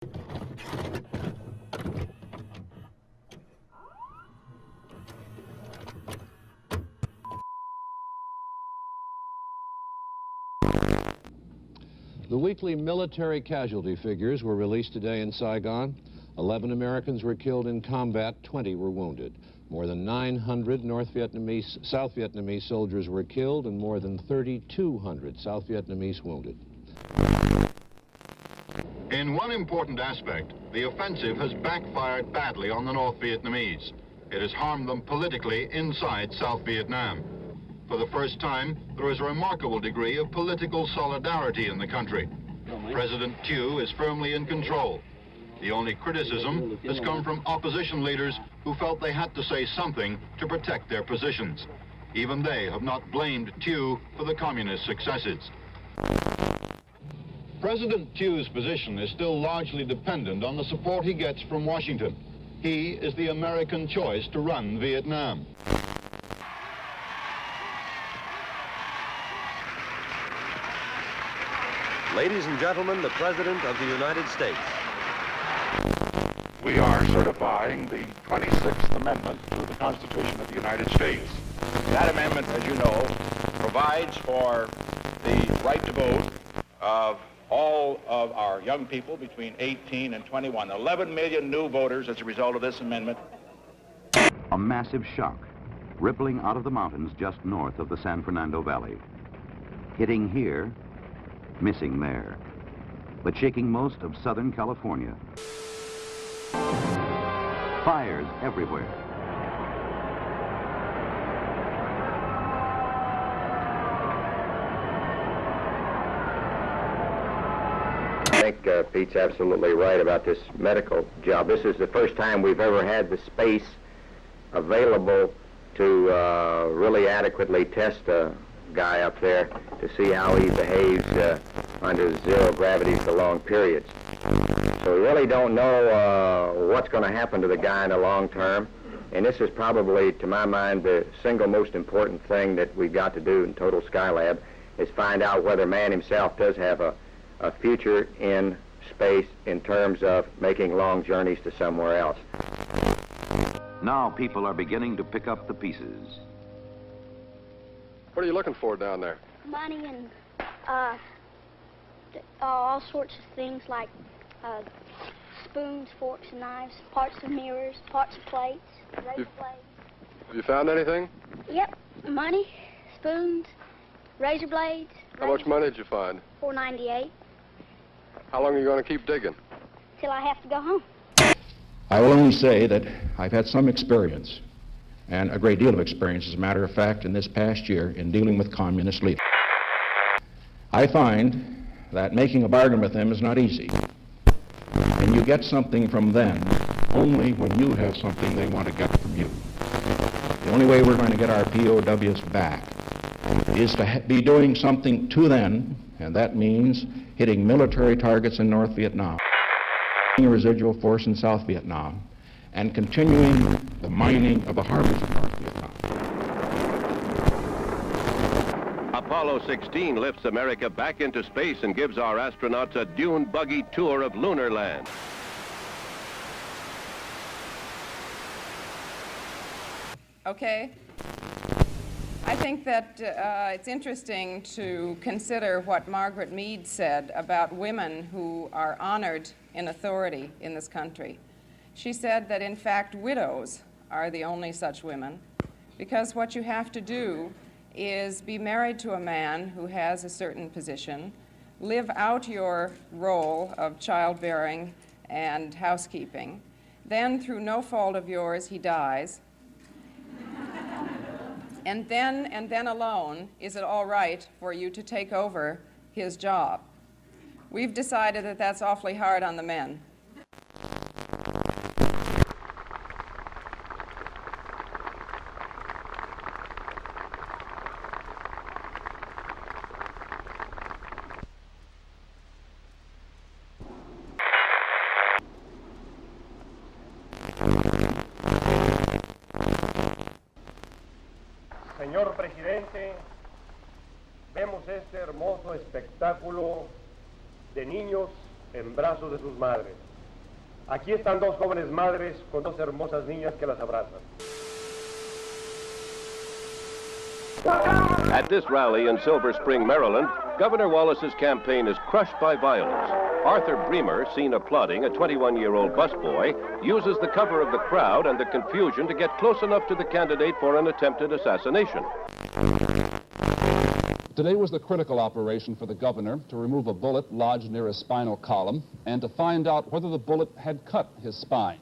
The weekly military casualty figures were released today in Saigon. 11 Americans were killed in combat, 20 were wounded. More than 900 South Vietnamese soldiers were killed and more than 3,200 South Vietnamese wounded. In one important aspect, the offensive has backfired badly on the North Vietnamese. It has harmed them politically inside South Vietnam. For the first time, there is a remarkable degree of political solidarity in the country. President Thieu is firmly in control. The only criticism has come from opposition leaders who felt they had to say something to protect their positions. Even they have not blamed Thieu for the communist successes. President Thieu's position is still largely dependent on the support he gets from Washington. He is the American choice to run Vietnam. Ladies and gentlemen, the President of the United States. We are certifying the 26th Amendment to the Constitution of the United States. That amendment, as you know, provides for the right to vote of all of our young people between 18 and 21. 11 million new voters as a result of this amendment. A massive shock rippling out of the mountains just north of the San Fernando Valley. Hitting here, missing there, but shaking most of Southern California. Fires everywhere. I think Pete's absolutely right about this medical job. This is the first time we've ever had the space available to really adequately test a guy up there to see how he behaves under zero gravity for long periods. So we really don't know what's going to happen to the guy in the long term, and this is probably, to my mind, the single most important thing that we've got to do in Total Skylab is find out whether man himself does have a future in space in terms of making long journeys to somewhere else. Now people are beginning to pick up the pieces. What are you looking for down there? Money and all sorts of things like spoons, forks, and knives, parts of mirrors, parts of plates, razor blades. Have you found anything? Yep, money, spoons, razor blades. How much money did you find? $4.98. How long are you going to keep digging? Till I have to go home. I will only say that I've had some experience, and a great deal of experience, as a matter of fact, in this past year in dealing with communist leaders. I find that making a bargain with them is not easy. And you get something from them only when you have something they want to get from you. The only way we're going to get our POWs back is to be doing something to them, and that means hitting military targets in North Vietnam, a residual force in South Vietnam, and continuing the mining of the harbors of North Vietnam. Apollo 16 lifts America back into space and gives our astronauts a dune buggy tour of lunar land. Okay. I think that it's interesting to consider what Margaret Mead said about women who are honored in authority in this country. She said that, in fact, widows are the only such women, because what you have to do is be married to a man who has a certain position, live out your role of childbearing and housekeeping, then, through no fault of yours, he dies, and then alone is it all right for you to take over his job. We've decided that that's awfully hard on the men. Señor Presidente, vemos este hermoso espectáculo de niños en brazos de sus madres. Aquí están dos jóvenes madres con dos hermosas niñas que las abrazan. At this rally in Silver Spring, Maryland, Governor Wallace's campaign is crushed by violence. Arthur Bremer, seen applauding a 21-year-old busboy, uses the cover of the crowd and the confusion to get close enough to the candidate for an attempted assassination. Today was the critical operation for the governor to remove a bullet lodged near his spinal column and to find out whether the bullet had cut his spine.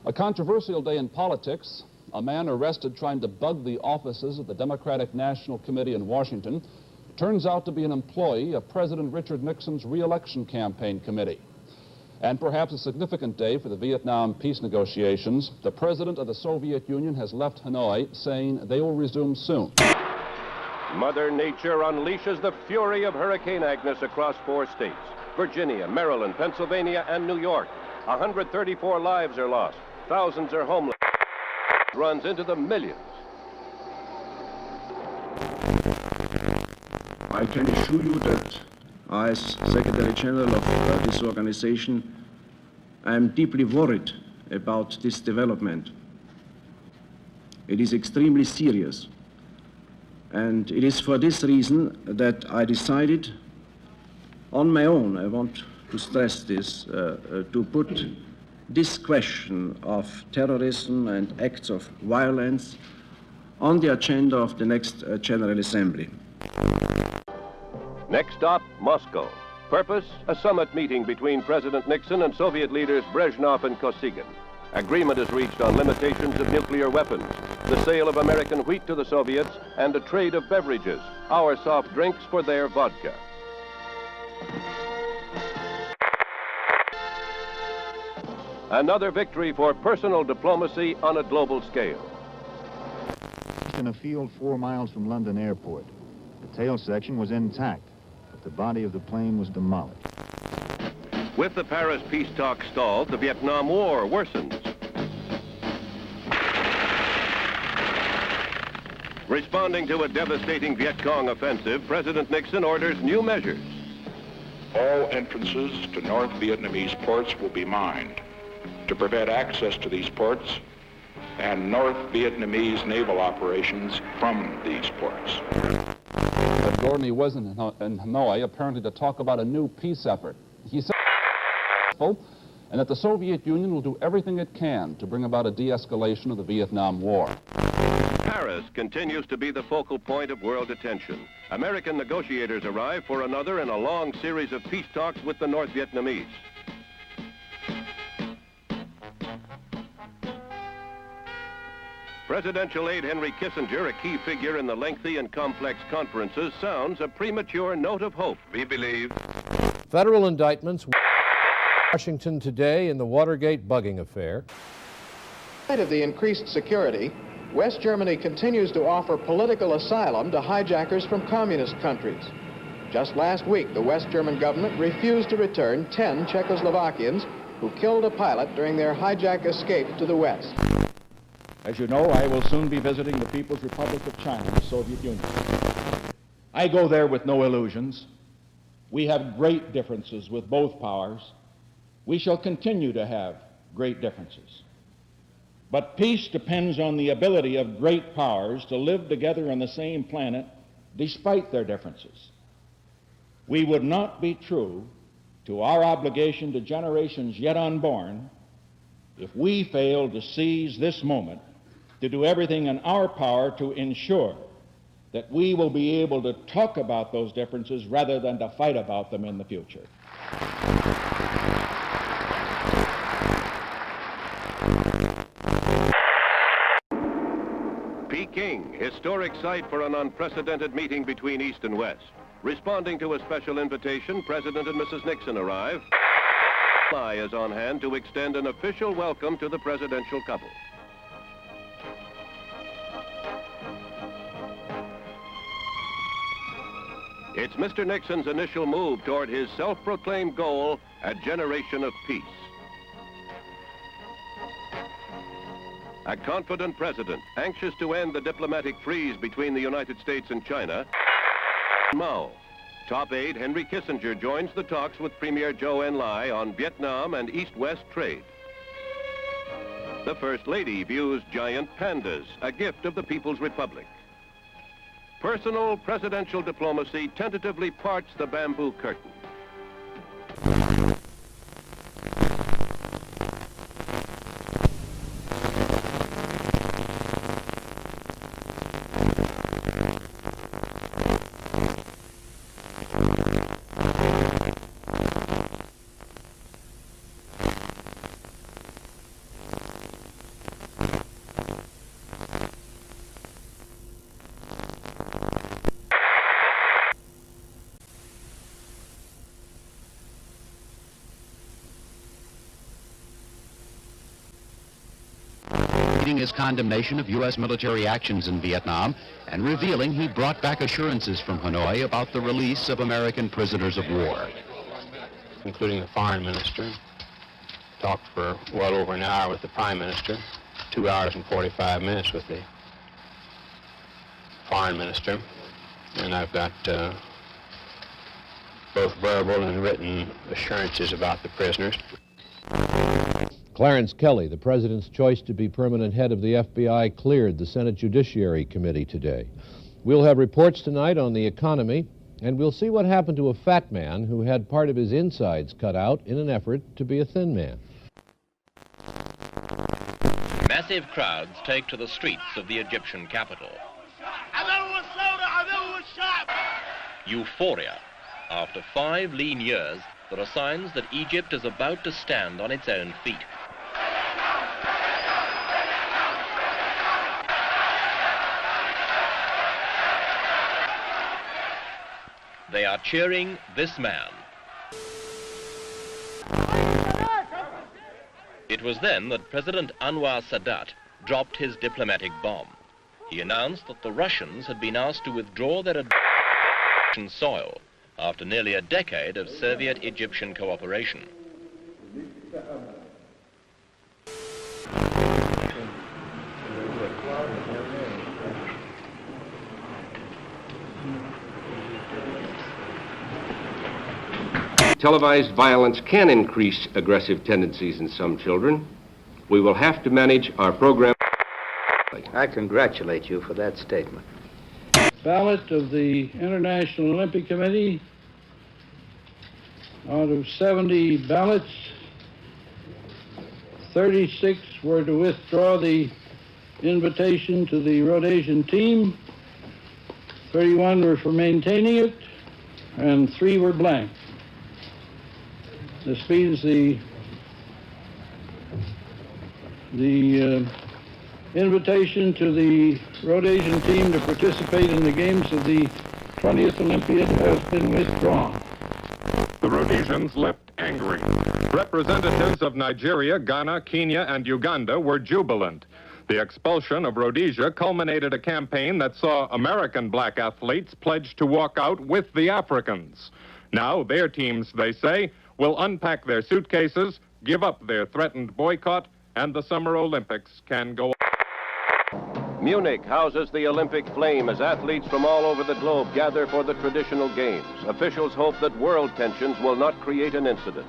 A controversial day in politics. A man arrested trying to bug the offices of the Democratic National Committee in Washington turns out to be an employee of President Richard Nixon's re-election campaign committee. And perhaps a significant day for the Vietnam peace negotiations. The president of the Soviet Union has left Hanoi, saying they will resume soon. Mother Nature unleashes the fury of Hurricane Agnes across 4 states: Virginia, Maryland, Pennsylvania, and New York. 134 lives are lost. Thousands are homeless. It runs into the millions. I can assure you that as Secretary General of this organization, I am deeply worried about this development. It is extremely serious. And it is for this reason that I decided on my own, I want to stress this, to put this question of terrorism and acts of violence on the agenda of the next General Assembly. Next stop, Moscow. Purpose, a summit meeting between President Nixon and Soviet leaders Brezhnev and Kosygin. Agreement is reached on limitations of nuclear weapons, the sale of American wheat to the Soviets, and a trade of beverages, our soft drinks for their vodka. Another victory for personal diplomacy on a global scale. In a field 4 miles from London Airport. The tail section was intact, but the body of the plane was demolished. With the Paris peace talks stalled, the Vietnam War worsens. Responding to a devastating Viet Cong offensive, President Nixon orders new measures. All entrances to North Vietnamese ports will be mined to prevent access to these ports and North Vietnamese naval operations from these ports. But Gordon, he was in Hanoi apparently to talk about a new peace effort. He said and that the Soviet Union will do everything it can to bring about a de-escalation of the Vietnam War. Paris continues to be the focal point of world attention. American negotiators arrive for another in a long series of peace talks with the North Vietnamese. Presidential aide Henry Kissinger, a key figure in the lengthy and complex conferences, sounds a premature note of hope. We believe Federal indictments Washington today in the Watergate bugging affair. In spite of the increased security, West Germany continues to offer political asylum to hijackers from communist countries. Just last week, the West German government refused to return 10 Czechoslovakians who killed a pilot during their hijack escape to the West. As you know, I will soon be visiting the People's Republic of China, the Soviet Union. I go there with no illusions. We have great differences with both powers. We shall continue to have great differences. But peace depends on the ability of great powers to live together on the same planet despite their differences. We would not be true to our obligation to generations yet unborn if we failed to seize this moment to do everything in our power to ensure that we will be able to talk about those differences rather than to fight about them in the future. Peking, historic site for an unprecedented meeting between East and West. Responding to a special invitation, President and Mrs. Nixon arrive. Ally is on hand to extend an official welcome to the presidential couple. It's Mr. Nixon's initial move toward his self-proclaimed goal, a generation of peace. A confident president, anxious to end the diplomatic freeze between the United States and China. Mao. Top aide Henry Kissinger joins the talks with Premier Zhou Enlai on Vietnam and East-West trade. The First Lady views giant pandas, a gift of the People's Republic. Personal presidential diplomacy tentatively parts the bamboo curtain. His condemnation of U.S. military actions in Vietnam and revealing he brought back assurances from Hanoi about the release of American prisoners of war. Including the foreign minister, talked for well over an hour with the prime minister, 2 hours and 45 minutes with the foreign minister, and I've got both verbal and written assurances about the prisoners. Clarence Kelly, the president's choice to be permanent head of the FBI, cleared the Senate Judiciary Committee today. We'll have reports tonight on the economy, and we'll see what happened to a fat man who had part of his insides cut out in an effort to be a thin man. Massive crowds take to the streets of the Egyptian capital. Euphoria. After 5 lean years, there are signs that Egypt is about to stand on its own feet. They are cheering this man. It was then that President Anwar Sadat dropped his diplomatic bomb. He announced that the Russians had been asked to withdraw their Egyptian soil after nearly a decade of Soviet-Egyptian cooperation. Televised violence can increase aggressive tendencies in some children. We will have to manage our program. I congratulate you for that statement. Ballot of the International Olympic Committee. Out of 70 ballots, 36 were to withdraw the invitation to the Rhodesian team, 31 were for maintaining it, and 3 were blank. This means the invitation to the Rhodesian team to participate in the games of the 20th Olympiad has been withdrawn. The Rhodesians left angry. Representatives of Nigeria, Ghana, Kenya, and Uganda were jubilant. The expulsion of Rhodesia culminated a campaign that saw American black athletes pledge to walk out with the Africans. Now their teams, they say, will unpack their suitcases, give up their threatened boycott, and the Summer Olympics can go on. Munich houses the Olympic flame as athletes from all over the globe gather for the traditional games. Officials hope that world tensions will not create an incident.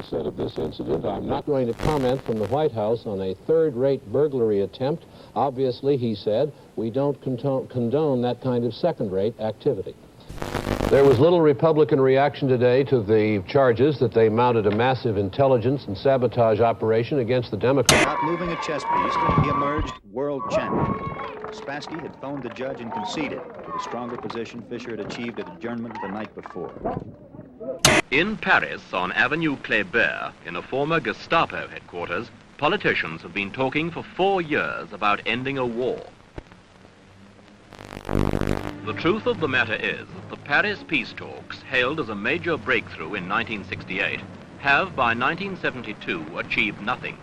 Said of this incident, I'm not going to comment from the White House on a third-rate burglary attempt. Obviously, he said, we don't condone that kind of second-rate activity. There was little Republican reaction today to the charges that they mounted a massive intelligence and sabotage operation against the Democrats. Without moving a chess piece, he emerged world champion. Spassky had phoned the judge and conceded to the stronger position Fischer had achieved at adjournment the night before. In Paris, on Avenue Kléber, in a former Gestapo headquarters, politicians have been talking for 4 years about ending a war. The truth of the matter is that the Paris peace talks, hailed as a major breakthrough in 1968, have by 1972 achieved nothing.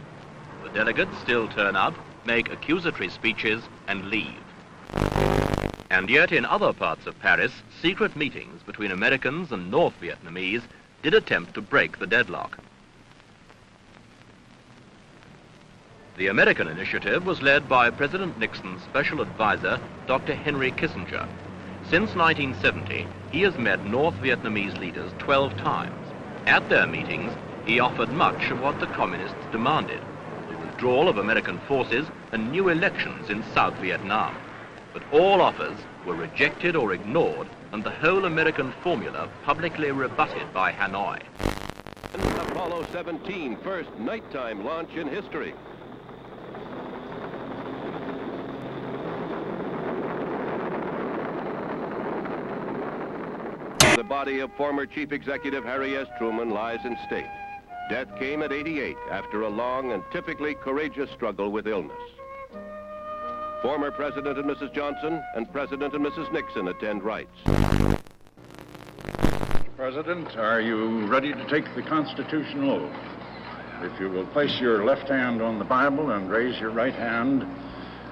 The delegates still turn up, make accusatory speeches, and leave. And yet in other parts of Paris, secret meetings between Americans and North Vietnamese did attempt to break the deadlock. The American initiative was led by President Nixon's special advisor, Dr. Henry Kissinger. Since 1970, he has met North Vietnamese leaders 12 times. At their meetings, he offered much of what the communists demanded: the withdrawal of American forces and new elections in South Vietnam. But all offers were rejected or ignored, and the whole American formula publicly rebutted by Hanoi. Apollo 17, first nighttime launch in history. The body of former Chief Executive Harry S. Truman lies in state. Death came at 88 after a long and typically courageous struggle with illness. Former President and Mrs. Johnson and President and Mrs. Nixon attend rites. President, are you ready to take the constitutional oath? If you will place your left hand on the Bible and raise your right hand,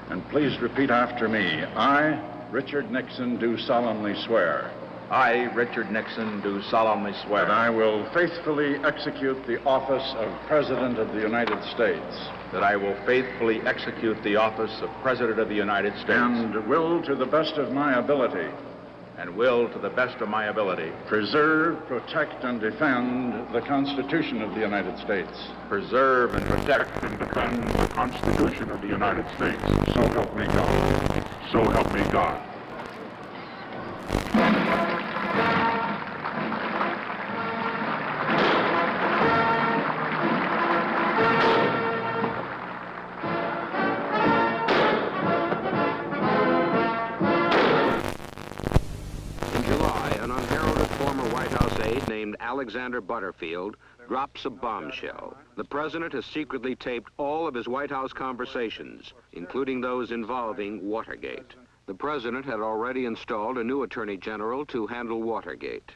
and please repeat after me. I, Richard Nixon, do solemnly swear. I, Richard Nixon, do solemnly swear. That I will faithfully execute the office of President of the United States. That I will faithfully execute the office of President of the United States. And will, to the best of my ability. And will, to the best of my ability. Preserve, protect, and defend the Constitution of the United States. Preserve and protect and defend the Constitution of the United States. So help me God. So help me God. Alexander Butterfield drops a bombshell. The president has secretly taped all of his White House conversations, including those involving Watergate. The president had already installed a new attorney general to handle Watergate.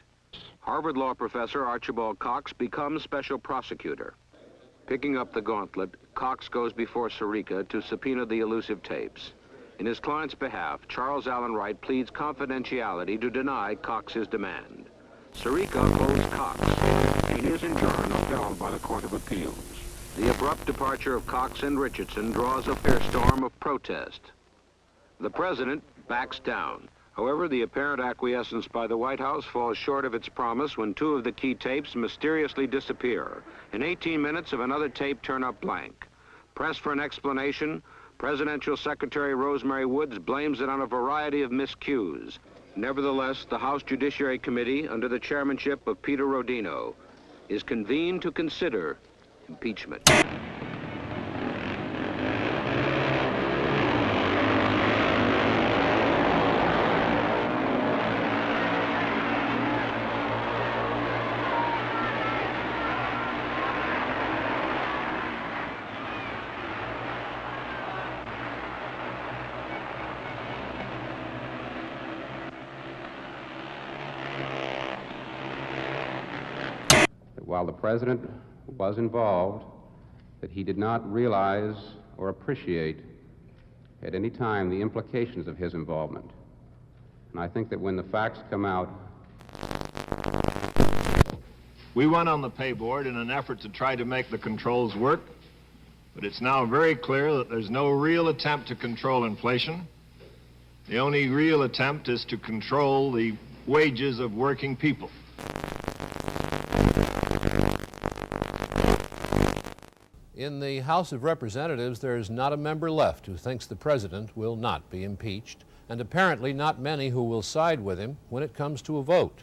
Harvard law professor Archibald Cox becomes special prosecutor. Picking up the gauntlet, Cox goes before Sirica to subpoena the elusive tapes. In his client's behalf, Charles Allen Wright pleads confidentiality to deny Cox's demand. Sirica owes Cox. He is enjoined upheld by the Court of Appeals. The abrupt departure of Cox and Richardson draws a fair storm of protest. The president backs down. However, the apparent acquiescence by the White House falls short of its promise when two of the key tapes mysteriously disappear. In 18 minutes of another tape turn up blank. Pressed for an explanation, Presidential Secretary Rosemary Woods blames it on a variety of miscues. Nevertheless, the House Judiciary Committee, under the chairmanship of Peter Rodino, is convened to consider impeachment. While the president was involved, that he did not realize or appreciate at any time the implications of his involvement. And I think that when the facts come out... We went on the pay board in an effort to try to make the controls work, but it's now very clear that there's no real attempt to control inflation. The only real attempt is to control the wages of working people. In the House of Representatives, there is not a member left who thinks the president will not be impeached, and apparently not many who will side with him when it comes to a vote.